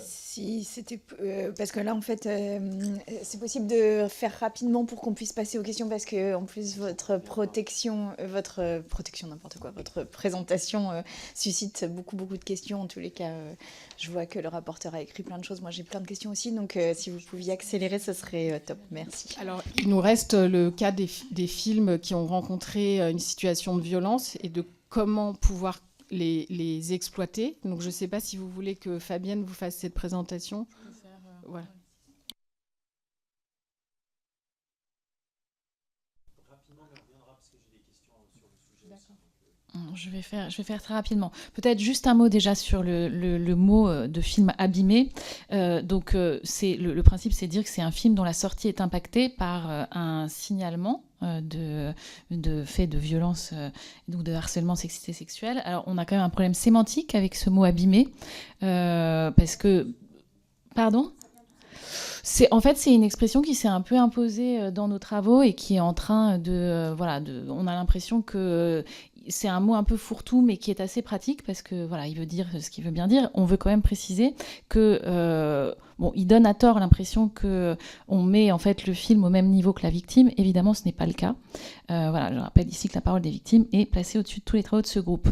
Si c'était parce que là en fait c'est possible de faire rapidement pour qu'on puisse passer aux questions parce que en plus votre protection n'importe quoi, votre présentation suscite beaucoup de questions en tous les cas. Je vois que le rapporteur a écrit plein de choses, moi j'ai plein de questions aussi donc si vous pouviez accélérer ce serait top, merci. Alors, il nous reste le cas des films qui ont rencontré une situation de violence et de comment pouvoir les exploiter. Donc, je ne sais pas si vous voulez que Fabienne vous fasse cette présentation. Voilà. Je vais faire très rapidement. Peut-être juste un mot déjà sur le mot de film abîmé. Le principe, c'est de dire que c'est un film dont la sortie est impactée par un signalement de faits de violence ou de harcèlement sexiste et sexuel. Alors, on a quand même un problème sémantique avec ce mot abîmé, parce que... Pardon ? En fait, c'est une expression qui s'est un peu imposée dans nos travaux et qui est en train on a l'impression que c'est un mot un peu fourre-tout, mais qui est assez pratique parce que voilà, il veut dire ce qu'il veut bien dire. On veut quand même préciser que il donne à tort l'impression que on met en fait le film au même niveau que la victime. Évidemment, ce n'est pas le cas. Je rappelle ici que la parole des victimes est placée au-dessus de tous les travaux de ce groupe.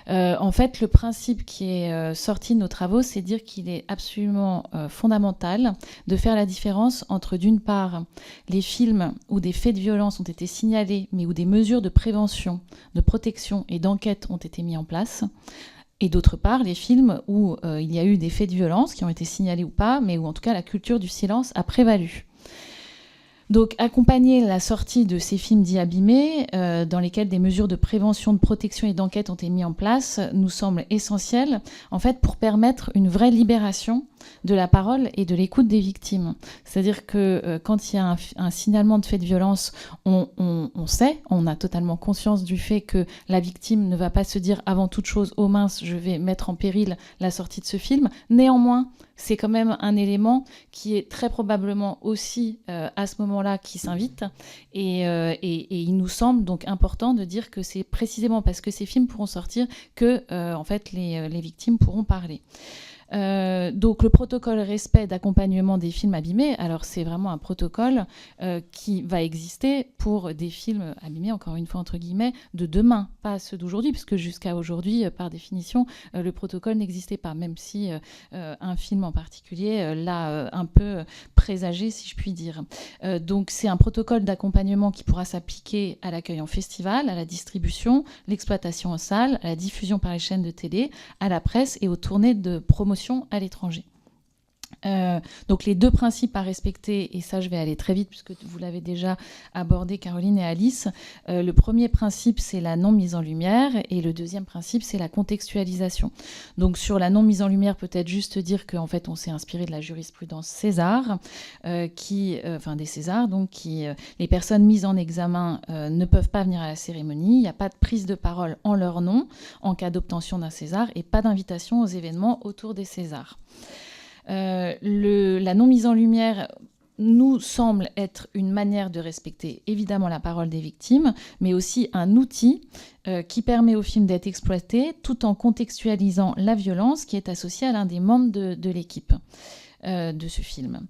En fait, le principe qui est sorti de nos travaux, c'est de dire qu'il est absolument fondamental de faire la différence entre, d'une part, les films où des faits de violence ont été signalés, mais où des mesures de prévention, de protection et d'enquête ont été mis en place, et d'autre part, les films où il y a eu des faits de violence qui ont été signalés ou pas, mais où en tout cas la culture du silence a prévalu. Donc, accompagner la sortie de ces films dits abîmés, dans lesquels des mesures de prévention, de protection et d'enquête ont été mises en place, nous semble essentiel, en fait, pour permettre une vraie libération de la parole et de l'écoute des victimes. C'est-à-dire que quand il y a un signalement de fait de violence, on sait, on a totalement conscience du fait que la victime ne va pas se dire avant toute chose « Oh mince, je vais mettre en péril la sortie de ce film ». Néanmoins, c'est quand même un élément qui est très probablement aussi à ce moment-là qui s'invite. Et il nous semble donc important de dire que c'est précisément parce que ces films pourront sortir que en fait, les victimes pourront parler. Donc le protocole respect d'accompagnement des films abîmés, alors c'est vraiment un protocole qui va exister pour des films abîmés, encore une fois entre guillemets, de demain, pas ceux d'aujourd'hui, puisque jusqu'à aujourd'hui, par définition, le protocole n'existait pas, même si un film en particulier l'a un peu présagé, si je puis dire. Donc c'est un protocole d'accompagnement qui pourra s'appliquer à l'accueil en festival, à la distribution, l'exploitation en salle, à la diffusion par les chaînes de télé, à la presse et aux tournées de promotion à l'étranger. Donc les deux principes à respecter, et ça je vais aller très vite puisque vous l'avez déjà abordé Caroline et Alice. Le premier principe c'est la non mise en lumière et le deuxième principe c'est la contextualisation. Donc sur la non mise en lumière, peut-être juste dire qu'en fait on s'est inspiré de la jurisprudence César, des Césars, donc les personnes mises en examen ne peuvent pas venir à la cérémonie, il n'y a pas de prise de parole en leur nom en cas d'obtention d'un César et pas d'invitation aux événements autour des Césars. La non mise en lumière nous semble être une manière de respecter évidemment la parole des victimes, mais aussi un outil qui permet au film d'être exploité tout en contextualisant la violence qui est associée à l'un des membres de l'équipe de ce film.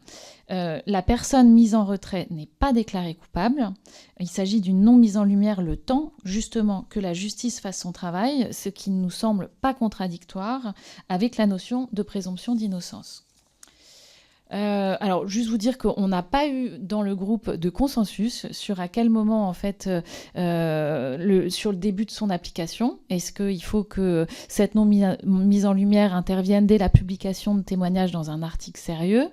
La personne mise en retrait n'est pas déclarée coupable. Il s'agit d'une non mise en lumière le temps, justement, que la justice fasse son travail, ce qui ne nous semble pas contradictoire avec la notion de présomption d'innocence. Alors, juste vous dire qu'on n'a pas eu dans le groupe de consensus sur à quel moment, en fait, sur le début de son application, est-ce qu'il faut que cette mise en lumière intervienne dès la publication de témoignages dans un article sérieux.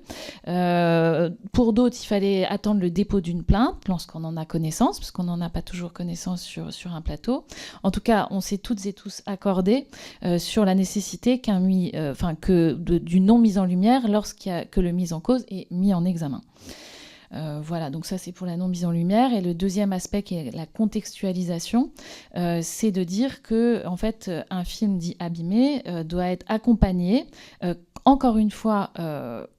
Pour d'autres, il fallait attendre le dépôt d'une plainte lorsqu'on en a connaissance, parce qu'on n'en a pas toujours connaissance sur un plateau. En tout cas, on s'est toutes et tous accordés sur la nécessité d'une non mise en lumière que le mise en cause est mis en examen. Voilà, donc ça c'est pour la non mise en lumière. Et le deuxième aspect qui est la contextualisation, c'est de dire que en fait un film dit abîmé doit être accompagné encore une fois,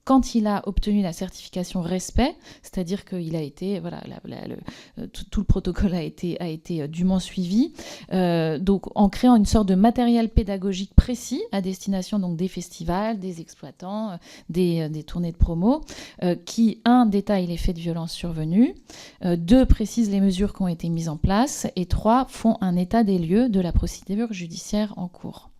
quand il a obtenu la certification respect, c'est-à-dire qu'il a été, voilà, tout le protocole a été dûment suivi, donc en créant une sorte de matériel pédagogique précis à destination donc des festivals, des exploitants, des tournées de promo, qui, 1, détaille les faits de violence survenus, 2, précise les mesures qui ont été mises en place, et 3, font un état des lieux de la procédure judiciaire en cours.